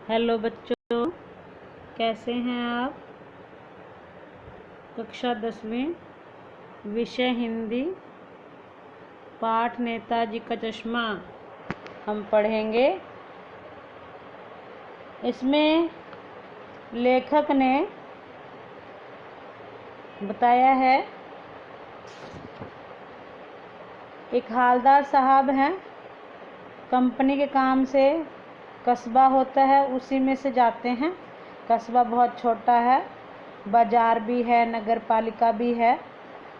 Hello बच्चों, कैसे हैं आप। कक्षा 10वीं, विषय हिंदी, पाठ नेताजी का चश्मा हम पढ़ेंगे। इसमें लेखक ने बताया है, एक हालदार साहब हैं, कंपनी के काम से कस्बा होता है उसी में से जाते हैं। कस्बा बहुत छोटा है, बाजार भी है, नगर पालिका भी है।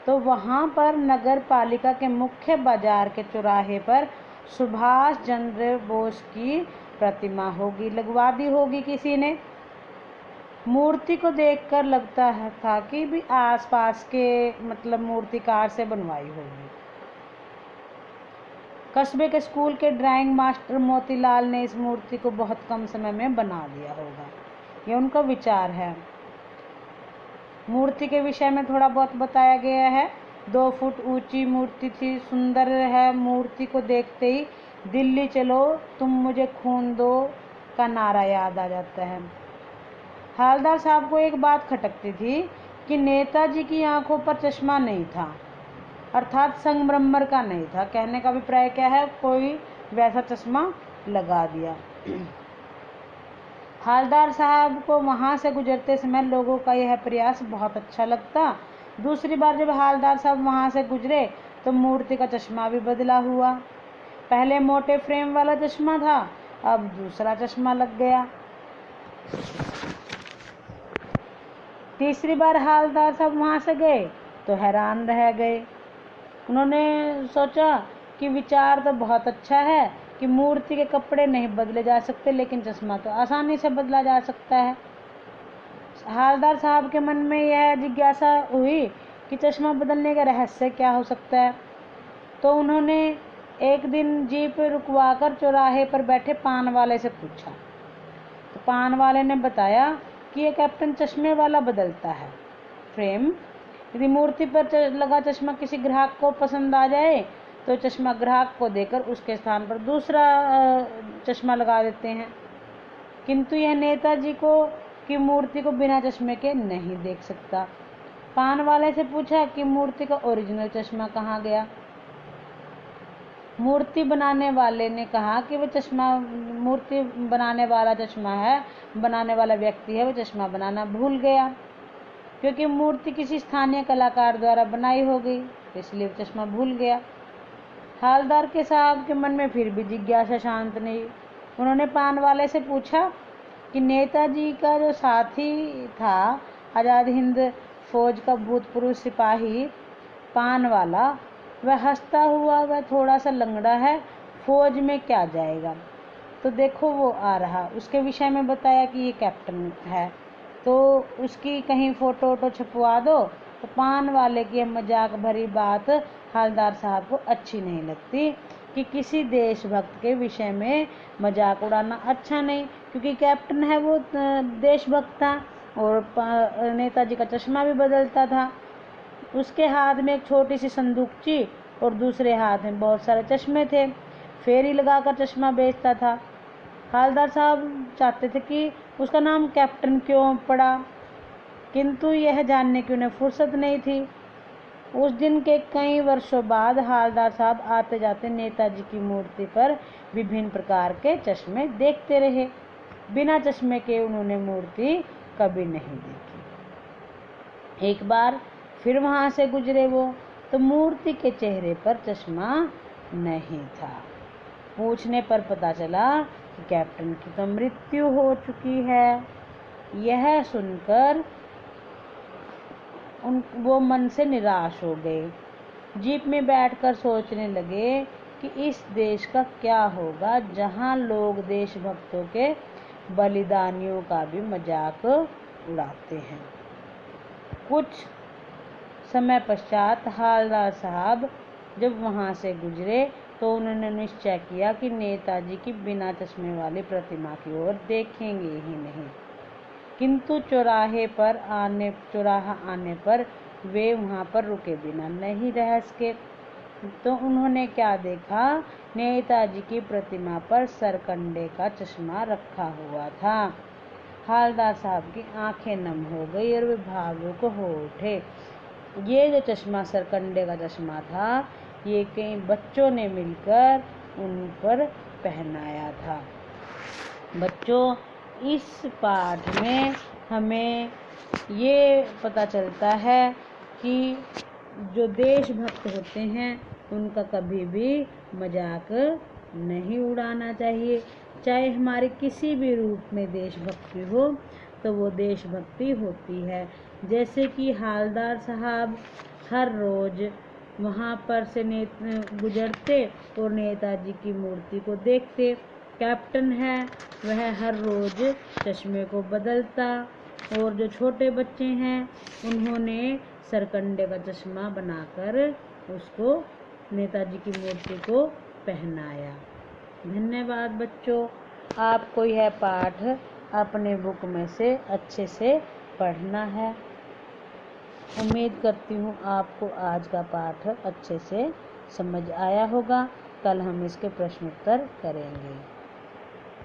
तो वहाँ पर नगर पालिका के मुख्य बाजार के चौराहे पर सुभाष चंद्र बोस की प्रतिमा लगवा दी होगी किसी ने। मूर्ति को देखकर लगता था कि भी आसपास के मूर्तिकार से बनवाई होगी। कस्बे के स्कूल के ड्राइंग मास्टर मोतीलाल ने इस मूर्ति को बहुत कम समय में बना दिया होगा, ये उनका विचार है। मूर्ति के विषय में थोड़ा बहुत बताया गया है। 2 फुट ऊंची मूर्ति थी, सुंदर है। मूर्ति को देखते ही दिल्ली चलो तुम मुझे खून दो का नारा याद आ जाता है। हालदार साहब को एक बात खटकती थी कि नेताजी की आंखों पर चश्मा नहीं था, अर्थात संगमरमर का नहीं था। कहने का अभिप्राय क्या है, कोई वैसा चश्मा लगा दिया। हालदार साहब को वहां से गुजरते समय लोगों का यह प्रयास बहुत अच्छा लगता। दूसरी बार जब हालदार साहब वहां से गुजरे तो मूर्ति का चश्मा भी बदला हुआ। पहले मोटे फ्रेम वाला चश्मा था, अब दूसरा चश्मा लग गया। तीसरी बार हालदार साहब वहां से गए तो हैरान रह गए। उन्होंने सोचा कि विचार तो बहुत अच्छा है कि मूर्ति के कपड़े नहीं बदले जा सकते, लेकिन चश्मा तो आसानी से बदला जा सकता है। हालदार साहब के मन में यह जिज्ञासा हुई कि चश्मा बदलने का रहस्य क्या हो सकता है। तो उन्होंने एक दिन जीप रुकवाकर चौराहे पर बैठे पान वाले से पूछा। तो पान वाले ने बताया कि ये कैप्टन चश्मे वाला बदलता है फ्रेम। यदि मूर्ति पर लगा चश्मा किसी ग्राहक को पसंद आ जाए तो चश्मा ग्राहक को देकर उसके स्थान पर दूसरा चश्मा लगा देते हैं, किंतु यह नेताजी को की मूर्ति को बिना चश्मे के नहीं देख सकता। पान वाले से पूछा कि मूर्ति का ओरिजिनल चश्मा कहाँ गया। मूर्ति बनाने वाले ने कहा कि वो चश्मा मूर्ति बनाने वाला चश्मा है, बनाने वाला व्यक्ति है, वो चश्मा बनाना भूल गया, क्योंकि मूर्ति किसी स्थानीय कलाकार द्वारा बनाई हो गई, इसलिए चश्मा भूल गया। हालदार के साहब के मन में फिर भी जिज्ञासा शांत नहीं। उन्होंने पान वाले से पूछा कि नेताजी का जो साथी था, आज़ाद हिंद फौज का भूतपूर्व सिपाही पान वाला, वह हंसता हुआ, वह थोड़ा सा लंगड़ा है, फौज में क्या जाएगा। तो देखो वो आ रहा, उसके विषय में बताया कि ये कैप्टन है, तो उसकी कहीं फोटो वोटो छपवा दो। तो पान वाले की मजाक भरी बात हालदार साहब को अच्छी नहीं लगती कि किसी देशभक्त के विषय में मजाक उड़ाना अच्छा नहीं, क्योंकि कैप्टन है वो देशभक्त था और नेताजी का चश्मा भी बदलता था। उसके हाथ में एक छोटी सी संदूकची और दूसरे हाथ में बहुत सारे चश्मे थे, फेरी लगाकर चश्मा बेचता था। हालदार साहब चाहते थे कि उसका नाम कैप्टन क्यों पड़ा, किंतु यह जानने की उन्हें फुर्सत नहीं थी। उस दिन के कई वर्षों बाद हालदार साहब आते जाते नेताजी की मूर्ति पर विभिन्न प्रकार के चश्मे देखते रहे। बिना चश्मे के उन्होंने मूर्ति कभी नहीं देखी। एक बार फिर वहां से गुजरे वो, तो मूर्ति के चेहरे पर चश्मा नहीं था। पूछने पर पता चला कि कैप्टन की तो मृत्यु हो चुकी है। यह सुनकर वो मन से निराश हो गए। जीप में बैठकर सोचने लगे कि इस देश का क्या होगा जहां लोग देशभक्तों के बलिदानियों का भी मजाक उड़ाते हैं। कुछ समय पश्चात हालदार साहब जब वहां से गुजरे तो उन्होंने निश्चय किया कि नेताजी की बिना चश्मे वाली प्रतिमा की ओर देखेंगे ही नहीं, किंतु चौराहा आने पर वे वहां पर रुके बिना नहीं रह सके। तो उन्होंने क्या देखा नेताजी की प्रतिमा पर सरकंडे का चश्मा रखा हुआ था। हवलदार साहब की आंखें नम हो गई और वे भावुक हो उठे। ये जो चश्मा सरकंडे का चश्मा था, ये कई बच्चों ने मिलकर उन पर पहनाया था। बच्चों, इस पाठ में हमें ये पता चलता है कि जो देशभक्त होते हैं उनका कभी भी मजाक नहीं उड़ाना चाहिए। चाहे हमारे किसी भी रूप में देशभक्ति हो तो वो देशभक्ति होती है। जैसे कि हवलदार साहब हर रोज़ वहाँ पर से गुजरते और नेताजी की मूर्ति को देखते। कैप्टन है वह हर रोज़ चश्मे को बदलता और जो छोटे बच्चे हैं उन्होंने सरकंडे का चश्मा बनाकर उसको नेताजी की मूर्ति को पहनाया। धन्यवाद बच्चों। आपको यह पाठ अपने बुक में से अच्छे से पढ़ना है। उम्मीद करती हूँ आपको आज का पाठ अच्छे से समझ आया होगा। कल हम इसके प्रश्न उत्तर करेंगे।